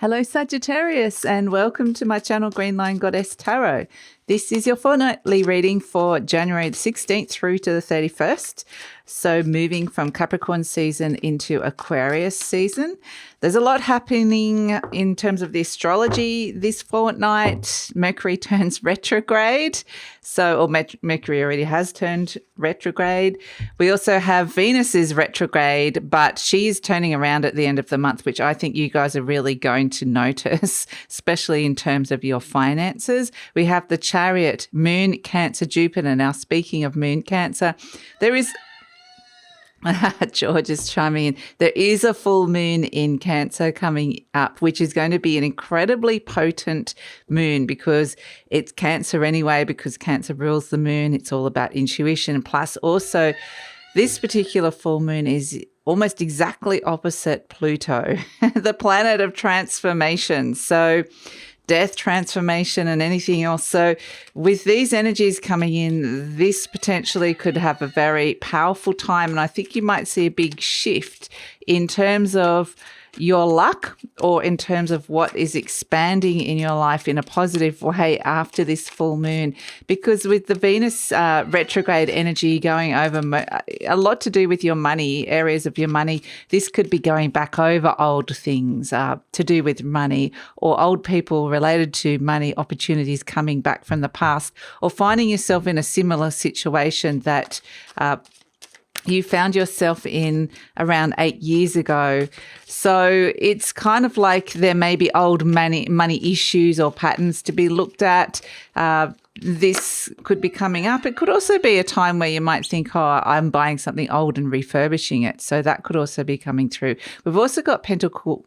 Hello Sagittarius, and welcome to my channel GreenLion Goddess Tarot. This is your fortnightly reading for January the 16th through to the 31st. So moving from Capricorn season into Aquarius season. There's a lot happening in terms of the astrology this fortnight. Mercury turns retrograde. Mercury already has turned retrograde. We also have Venus is retrograde, but she's turning around at the end of the month, which I think you guys are really going to notice, especially in terms of your finances. We have the Chariot, Moon, Cancer, Jupiter. Now, speaking of Moon, Cancer, there is... George is chiming in. There is a full moon in Cancer coming up, which is going to be an incredibly potent moon because it's Cancer anyway, because Cancer rules the moon. It's all about intuition. Plus also this particular full moon is almost exactly opposite Pluto, the planet of transformation. So death, transformation, and anything else. So with these energies coming in, this potentially could have a very powerful time. And I think you might see a big shift in terms of your luck or in terms of what is expanding in your life in a positive way after this full moon. Because with the Venus retrograde energy going over a lot to do with your money, areas of your money, this could be going back over old things to do with money or old people related to money, opportunities coming back from the past, or finding yourself in a similar situation that you found yourself in around 8 years ago. So it's kind of like there may be old money issues or patterns to be looked at. This could be coming up. It could also be a time where you might think, oh, I'm buying something old and refurbishing it. So that could also be coming through. We've also got Pentacle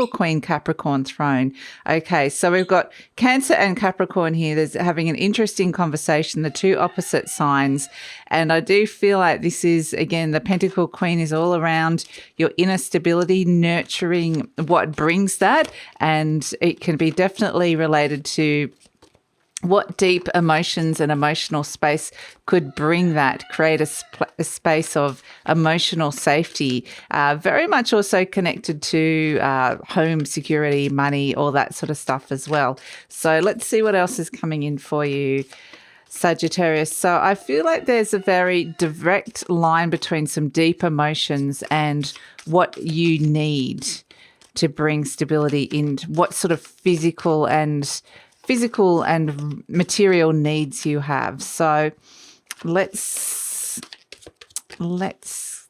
Queen, Capricorn throne. Okay, so we've got Cancer and Capricorn here. There's having an interesting conversation, the two opposite signs. And I do feel like this is, again, the Pentacle Queen is all around your inner stability, nurturing what brings that. And it can be definitely related to what deep emotions and emotional space could bring that, create a space of emotional safety, very much also connected to home security, money, all that sort of stuff as well. So let's see what else is coming in for you, Sagittarius. So I feel like there's a very direct line between some deep emotions and what you need to bring stability in, what sort of physical and material needs you have. So let's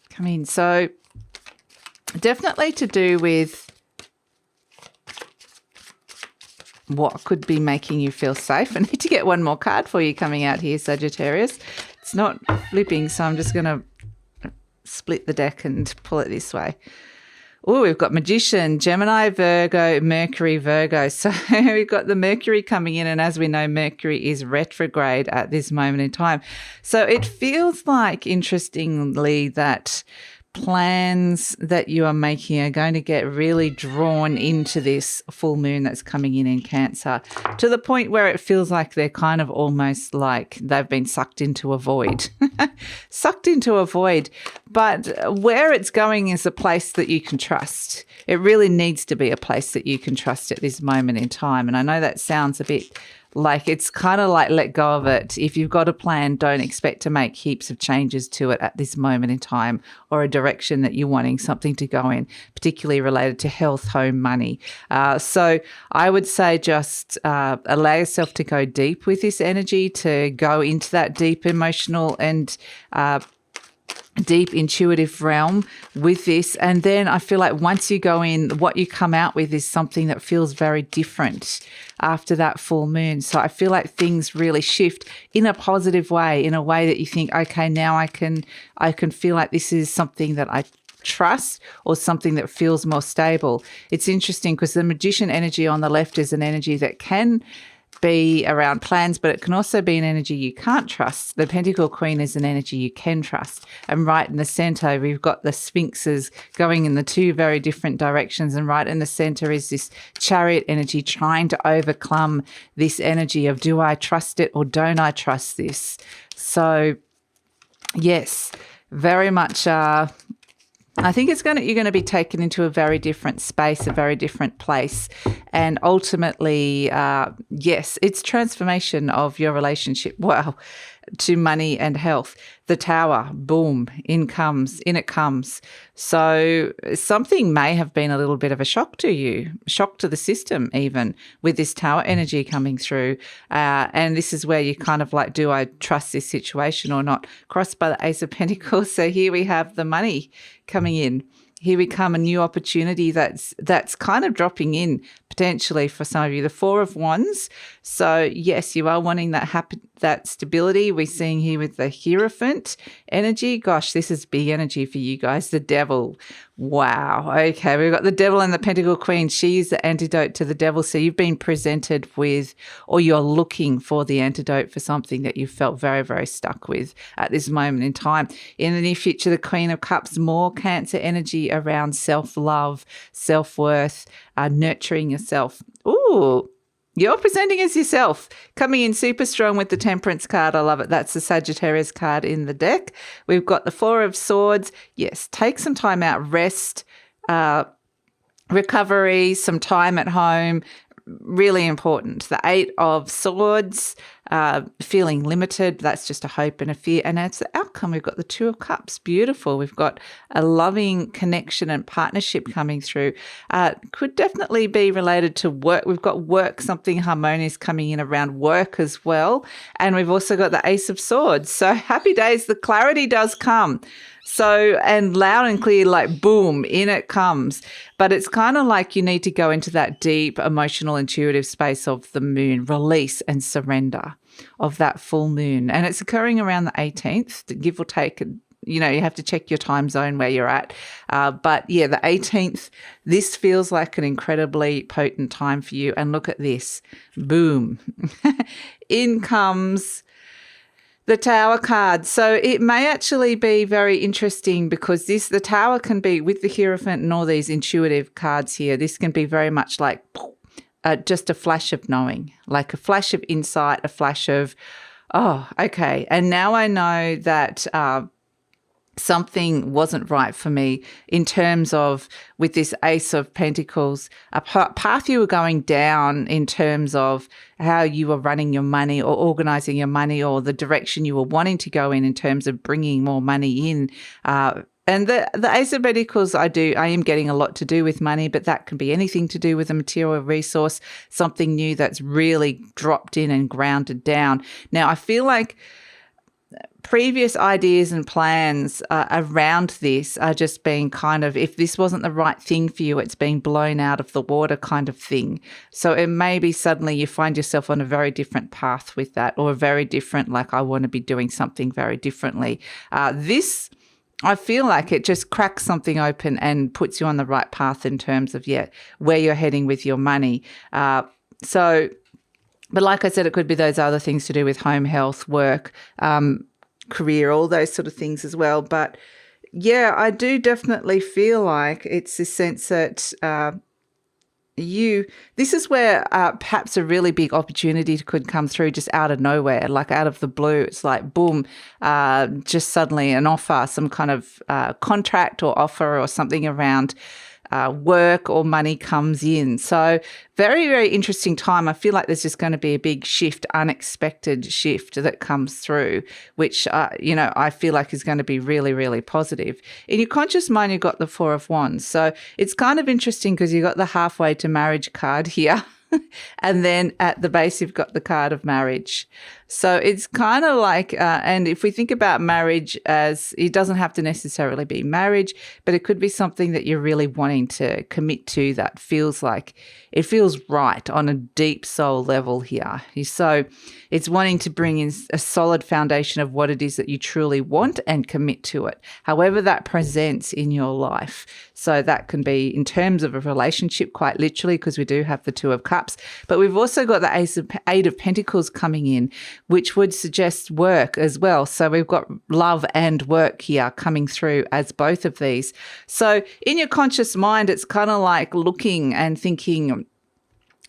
come in. So definitely to do with what could be making you feel safe. I need to get one more card for you coming out here, Sagittarius. It's not flipping, so I'm just going to split the deck and pull it this way. Oh, we've got Magician, Gemini, Virgo, Mercury, Virgo. So we've got the Mercury coming in, and as we know, Mercury is retrograde at this moment in time. So it feels like, interestingly, that plans that you are making are going to get really drawn into this full moon that's coming in Cancer, to the point where it feels like they're kind of almost like they've been sucked into a void. Sucked into a void. But where it's going is a place that you can trust. It really needs to be a place that you can trust at this moment in time. And I know that sounds a bit like it's kind of like let go of it. If you've got a plan, don't expect to make heaps of changes to it at this moment in time, or a direction that you're wanting something to go in, particularly related to health, home, money. So I would say just allow yourself to go deep with this energy, to go into that deep emotional and deep intuitive realm with this. And then I feel like once you go in, what you come out with is something that feels very different after that full moon. So I feel like things really shift in a positive way, in a way that you think, okay, now I can feel like this is something that I trust, or something that feels more stable. It's interesting because the Magician energy on the left is an energy that can be around plans, but it can also be an energy you can't trust. The Pentacle Queen is an energy you can trust. And right in the center, we've got the Sphinxes going in the two very different directions. And right in the center is this Chariot energy trying to overcome this energy of, do I trust it or don't I trust this? So yes, very much I think you're going to be taken into a very different space, a very different place. And ultimately, yes, it's transformation of your relationship. Wow. To money and health. The Tower, boom, in it comes. So something may have been a little bit of a shock to you, shock to the system even, with this Tower energy coming through. And this is where you kind of like, do I trust this situation or not? Crossed by the Ace of Pentacles. So here we have the money coming in. Here we come, a new opportunity that's kind of dropping in potentially for some of you. The Four of Wands. So yes, you are wanting that stability. We're seeing here with the Hierophant energy. Gosh, this is big energy for you guys. The Devil. Wow. Okay, we've got the Devil and the Pentacle Queen. She's the antidote to the Devil. So you've been presented with, or you're looking for the antidote for something that you felt very, very stuck with at this moment in time. In the near future, the Queen of Cups, more Cancer energy around self-love, self-worth, nurturing yourself. Ooh, you're presenting as yourself, coming in super strong with the Temperance card. I love it. That's the Sagittarius card in the deck. We've got the Four of Swords. Yes, take some time out, rest, recovery, some time at home. Really important. The Eight of Swords, feeling limited. That's just a hope and a fear. And as the outcome, we've got the Two of Cups. Beautiful. We've got a loving connection and partnership coming through. Could definitely be related to work. We've got work, something harmonious coming in around work as well. And we've also got the Ace of Swords. So happy days. The clarity does come. So, and loud and clear, like boom, in it comes. But it's kind of like you need to go into that deep, emotional, intuitive space of the moon, release and surrender of that full moon. And it's occurring around the 18th, give or take. You know, you have to check your time zone where you're at. But yeah, the 18th, this feels like an incredibly potent time for you. And look at this, boom, in comes the Tower card. So it may actually be very interesting because the Tower can be, with the Hierophant and all these intuitive cards here, this can be very much like just a flash of knowing, like a flash of insight, a flash of, oh, okay. And now I know that something wasn't right for me in terms of, with this Ace of Pentacles, a path you were going down in terms of how you were running your money or organizing your money, or the direction you were wanting to go in terms of bringing more money in. And the Ace of Pentacles, I am getting a lot to do with money, but that can be anything to do with a material resource, something new that's really dropped in and grounded down. Now, I feel like previous ideas and plans around this are just being kind of, if this wasn't the right thing for you, it's being blown out of the water kind of thing. So it may be suddenly you find yourself on a very different path with that, or a very different, like, I want to be doing something very differently. This, I feel like it just cracks something open and puts you on the right path in terms of, where you're heading with your money. But like I said, it could be those other things to do with home, health, work, career, all those sort of things as well. But yeah, I do definitely feel like it's this sense that this is where perhaps a really big opportunity could come through just out of nowhere, like out of the blue. It's like, boom, just suddenly an offer, some kind of contract or offer or something around work or money comes in. So very, very interesting time. I feel like there's just going to be a big shift, unexpected shift that comes through, which, I feel like is going to be really, really positive. In your conscious mind, you've got the Four of Wands. So it's kind of interesting because you've got the halfway to marriage card here. And then at the base, you've got the card of marriage. So it's kind of like, and if we think about marriage as, it doesn't have to necessarily be marriage, but it could be something that you're really wanting to commit to that feels like, it feels right on a deep soul level here. So it's wanting to bring in a solid foundation of what it is that you truly want and commit to it, however that presents in your life. So that can be in terms of a relationship, quite literally, because we do have the Two of Cups, but we've also got the Eight of Pentacles coming in, which would suggest work as well. So we've got love and work here coming through as both of these. So in your conscious mind, it's kind of like looking and thinking,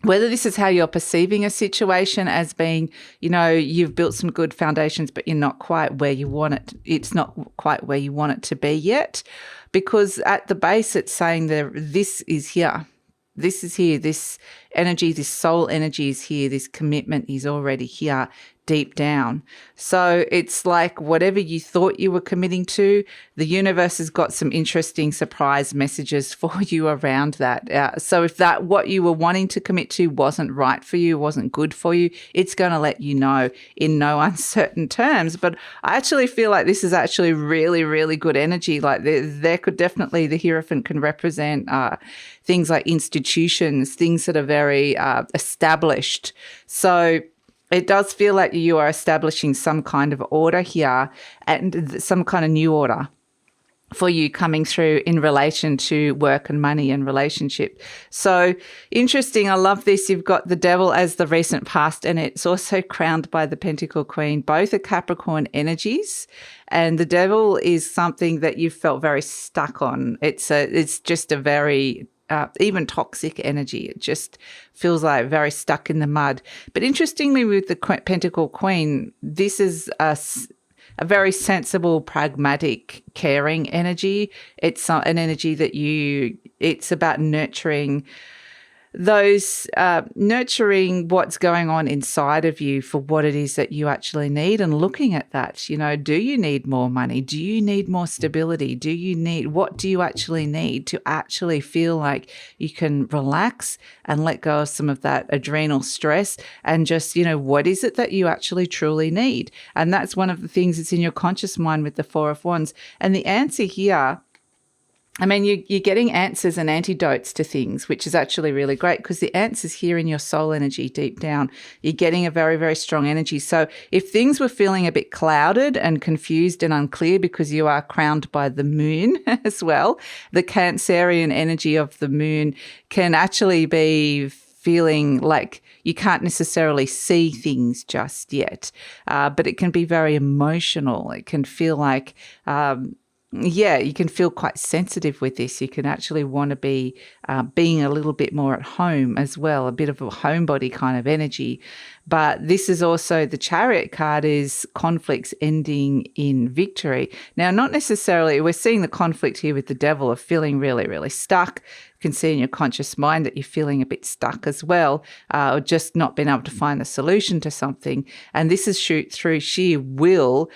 whether this is how you're perceiving a situation as being, you've built some good foundations, but you're not quite where you want it. It's not quite where you want it to be yet, because at the base it's saying this is here. This is here. This energy, this soul energy is here. This commitment is already here deep down. So it's like whatever you thought you were committing to, the universe has got some interesting surprise messages for you around that. So if what you were wanting to commit to wasn't right for you, wasn't good for you, it's going to let you know in no uncertain terms. But I actually feel like this is actually really, really good energy. Like there could definitely, the Hierophant can represent things like institutions, things that are very established. So it does feel like you are establishing some kind of order here, and some kind of new order for you coming through in relation to work and money and relationship. So interesting. I love this. You've got the Devil as the recent past, and it's also crowned by the Pentacle Queen. Both are Capricorn energies, and the Devil is something that you felt very stuck on. It's just a very even toxic energy. It just feels like very stuck in the mud. But interestingly, with the Pentacle Queen, this is a very sensible, pragmatic, caring energy. It's an energy that it's about nurturing nurturing what's going on inside of you for what it is that you actually need, and looking at that, do you need more money? Do you need more stability? What do you actually need to actually feel like you can relax and let go of some of that adrenal stress, and just, what is it that you actually truly need? And that's one of the things that's in your conscious mind with the Four of Wands. And the answer here, I mean, you're getting answers and antidotes to things, which is actually really great, because the answer's here in your soul energy deep down. You're getting a very, very strong energy. So if things were feeling a bit clouded and confused and unclear, because you are crowned by the moon as well, the Cancerian energy of the moon can actually be feeling like you can't necessarily see things just yet, but it can be very emotional. It can feel like you can feel quite sensitive with this. You can actually want to be being a little bit more at home as well, a bit of a homebody kind of energy. But this is also, the Chariot card is conflicts ending in victory. Now, not necessarily, we're seeing the conflict here with the Devil of feeling really, really stuck. You can see in your conscious mind that you're feeling a bit stuck as well, or just not being able to find the solution to something. And this is through sheer will.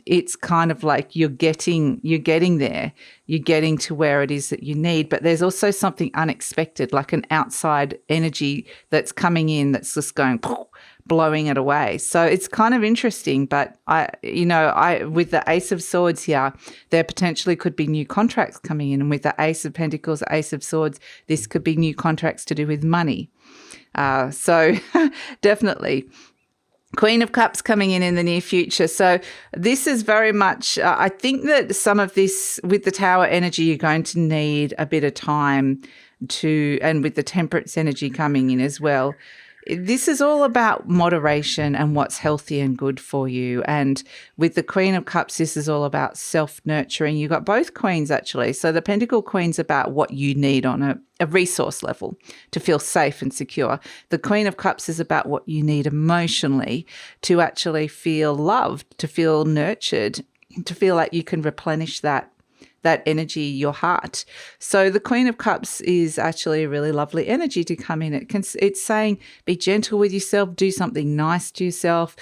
It's kind of like you're getting there. You're getting to where it is that you need, but there's also something unexpected, like an outside energy that's coming in that's just going, blowing it away. So it's kind of interesting, but with the Ace of Swords here, there potentially could be new contracts coming in. And with the Ace of Pentacles, Ace of Swords, this could be new contracts to do with money. So definitely. Queen of Cups coming in the near future. So this is very much, I think that some of this with the Tower energy, you're going to need a bit of time and with the Temperance energy coming in as well. This is all about moderation and what's healthy and good for you. And with the Queen of Cups, this is all about self-nurturing. You've got both queens, actually. So the Pentacle Queen's about what you need on a resource level to feel safe and secure. The Queen of Cups is about what you need emotionally to actually feel loved, to feel nurtured, to feel like you can replenish that energy, your heart. So the Queen of Cups is actually a really lovely energy to come in. It's saying be gentle with yourself, do something nice to yourself,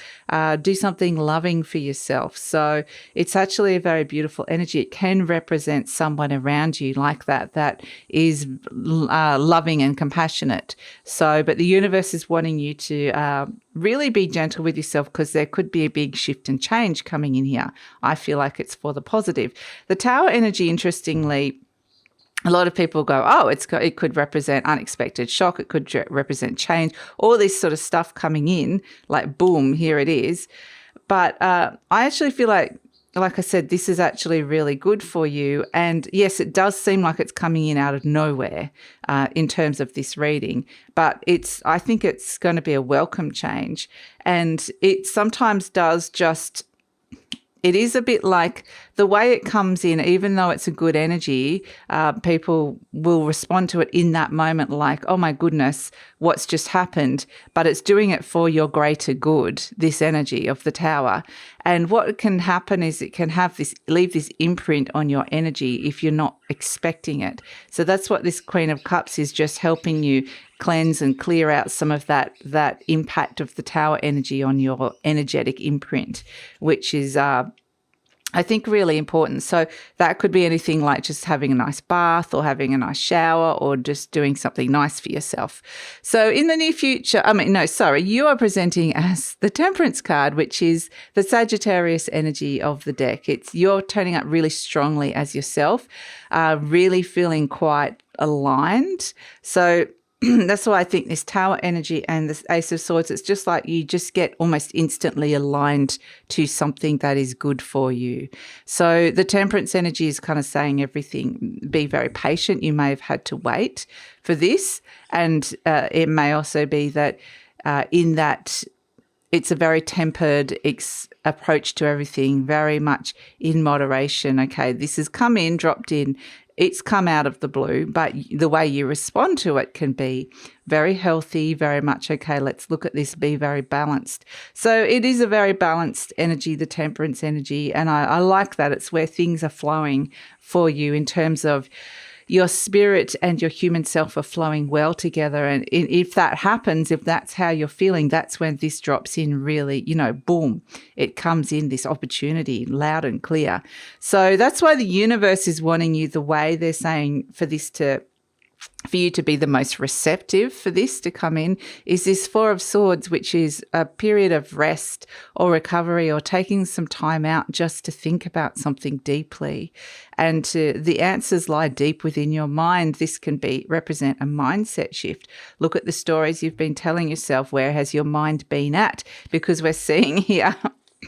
do something loving for yourself. So it's actually a very beautiful energy. It can represent someone around you like that is loving and compassionate. So, but the universe is wanting you to really be gentle with yourself, because there could be a big shift and change coming in here. I feel like it's for the positive. The Tower energy, interestingly, a lot of people go, it could represent unexpected shock. It could represent change, all this sort of stuff coming in, like boom, here it is. But I actually feel like I said, this is actually really good for you. And yes, it does seem like it's coming in out of nowhere in terms of this reading, but I think it's going to be a welcome change. And it sometimes does it is a bit like the way it comes in, even though it's a good energy, people will respond to it in that moment like, oh my goodness, what's just happened? But it's doing it for your greater good, this energy of the Tower. And what can happen is it can leave this imprint on your energy if you're not expecting it. So that's what this Queen of Cups is, just helping you cleanse and clear out some of that impact of the Tower energy on your energetic imprint, which is I think really important. So that could be anything like just having a nice bath or having a nice shower or just doing something nice for yourself. So in the near future, you are presenting as the Temperance card, which is the Sagittarius energy of the deck. You're turning up really strongly as yourself, really feeling quite aligned. So that's why I think this Tower energy and this Ace of Swords, it's just like you just get almost instantly aligned to something that is good for you. So the Temperance energy is kind of saying everything. Be very patient. You may have had to wait for this. And it may also be that in that it's a very tempered approach to everything, very much in moderation. Okay, this has come in, dropped in. It's come out of the blue, but the way you respond to it can be very healthy, very much, okay, let's look at this, be very balanced. So it is a very balanced energy, the Temperance energy, and I like that. It's where things are flowing for you in terms of your spirit and your human self are flowing well together. And if that happens, if that's how you're feeling, that's when this drops in really, boom, it comes in, this opportunity loud and clear. So that's why the universe is wanting you, the way they're saying for you to be the most receptive for this to come in is this Four of Swords, which is a period of rest or recovery or taking some time out just to think about something deeply. And the answers lie deep within your mind. This can represent a mindset shift. Look at the stories you've been telling yourself. Where has your mind been at? Because we're seeing here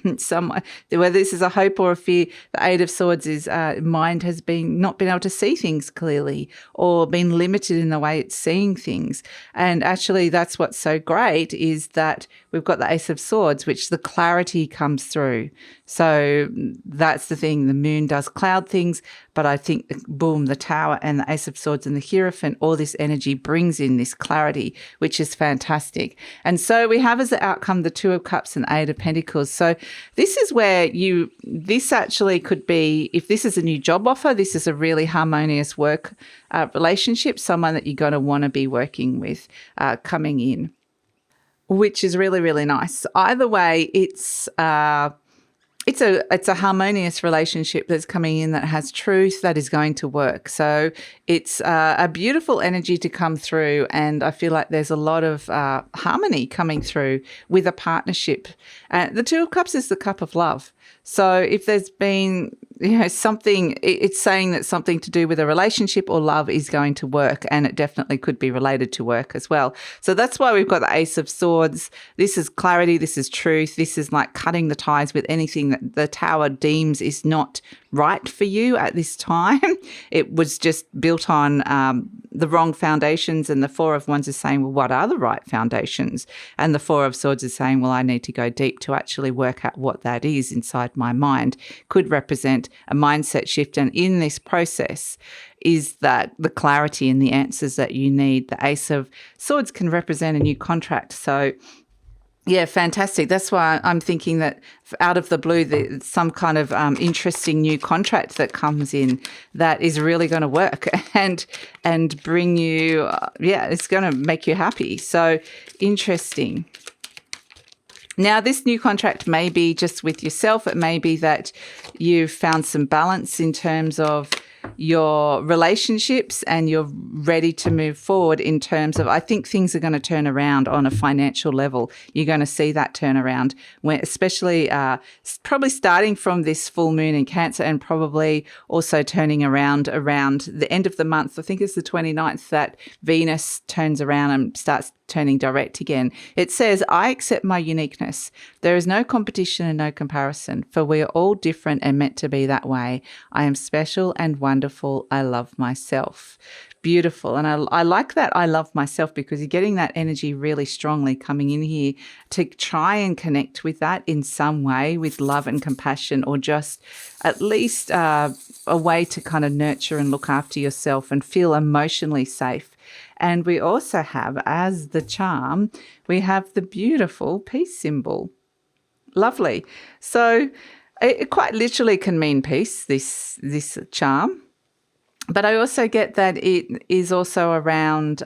whether this is a hope or a fear, the Eight of Swords is mind has not been able to see things clearly or been limited in the way it's seeing things. And actually that's what's so great is that we've got the Ace of Swords, which the clarity comes through. So that's the thing. The moon does cloud things, but I think, boom, the Tower and the Ace of Swords and the Hierophant, all this energy brings in this clarity, which is fantastic. And so we have as the outcome the Two of Cups and Eight of Pentacles. So this is where this actually could be, if this is a new job offer, this is a really harmonious work relationship, someone that you're going to want to be working with coming in, which is really, really nice. Either way, it's a harmonious relationship that's coming in that has truth that is going to work. So it's a beautiful energy to come through, and I feel like there's a lot of harmony coming through with a partnership. The Two of Cups is the cup of love. So if there's been something, it's saying that something to do with a relationship or love is going to work, and it definitely could be related to work as well. So that's why we've got the Ace of Swords. This is clarity. This is truth. This is like cutting the ties with anything that the Tower deems is not right for you at this time. It was just built on the wrong foundations, and the Four of Wands is saying, well, what are the right foundations? And the Four of Swords is saying, well, I need to go deep to actually work out what that is inside my mind. Could represent a mindset shift, and in this process is that the clarity and the answers that you need. The Ace of Swords can represent a new contract. So yeah, fantastic. That's why I'm thinking that out of the blue, some kind of interesting new contract that comes in that is really going to work and bring you, it's going to make you happy. So interesting. Now, this new contract may be just with yourself. It may be that you've found some balance in terms of your relationships and you're ready to move forward in terms of, I think things are going to turn around on a financial level. You're going to see that turnaround, especially probably starting from this full moon in Cancer and probably also turning around the end of the month. I think it's the 29th that Venus turns around and starts turning direct again. It says, I accept my uniqueness. There is no competition and no comparison, for we are all different and meant to be that way. I am special and wonderful. I love myself. Beautiful. And I like that I love myself, because you're getting that energy really strongly coming in here to try and connect with that in some way with love and compassion, or just at least a way to kind of nurture and look after yourself and feel emotionally safe. And we also have, as the charm, we have the beautiful peace symbol. Lovely. So it quite literally can mean peace, this charm. But I also get that it is also around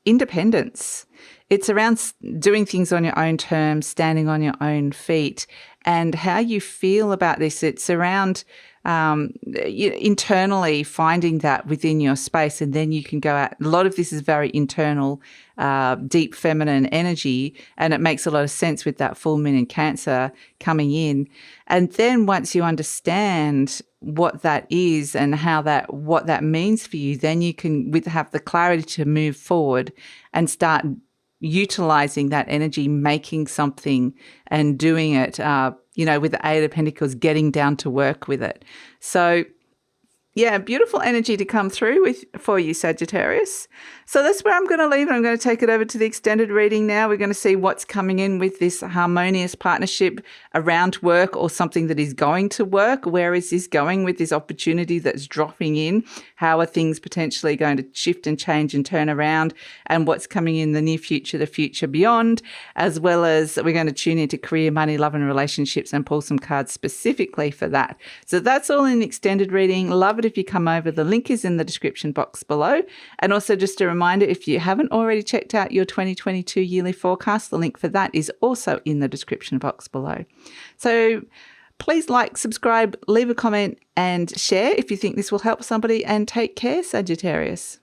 independence. It's around doing things on your own terms, standing on your own feet, and how you feel about this. It's around internally finding that within your space, and then you can go out. A lot of this is very internal, deep feminine energy, and it makes a lot of sense with that full moon in Cancer coming in. And then once you understand what that is and what that means for you, then you can have the clarity to move forward and start utilizing that energy, making something and doing it, with the Eight of Pentacles, getting down to work with it. So yeah, beautiful energy to come through for you, Sagittarius. So that's where I'm going to leave it. I'm going to take it over to the extended reading now. We're going to see what's coming in with this harmonious partnership around work, or something that is going to work. Where is this going with this opportunity that's dropping in? How are things potentially going to shift and change and turn around? And what's coming in the near future, the future beyond, as well as we're going to tune into career, money, love and relationships and pull some cards specifically for that. So that's all in the extended reading. Love it if you come over. The link is in the description box below. And also just a reminder, if you haven't already checked out your 2022 yearly forecast, the link for that is also in the description box below. So please like, subscribe, leave a comment and share if you think this will help somebody, and take care, Sagittarius.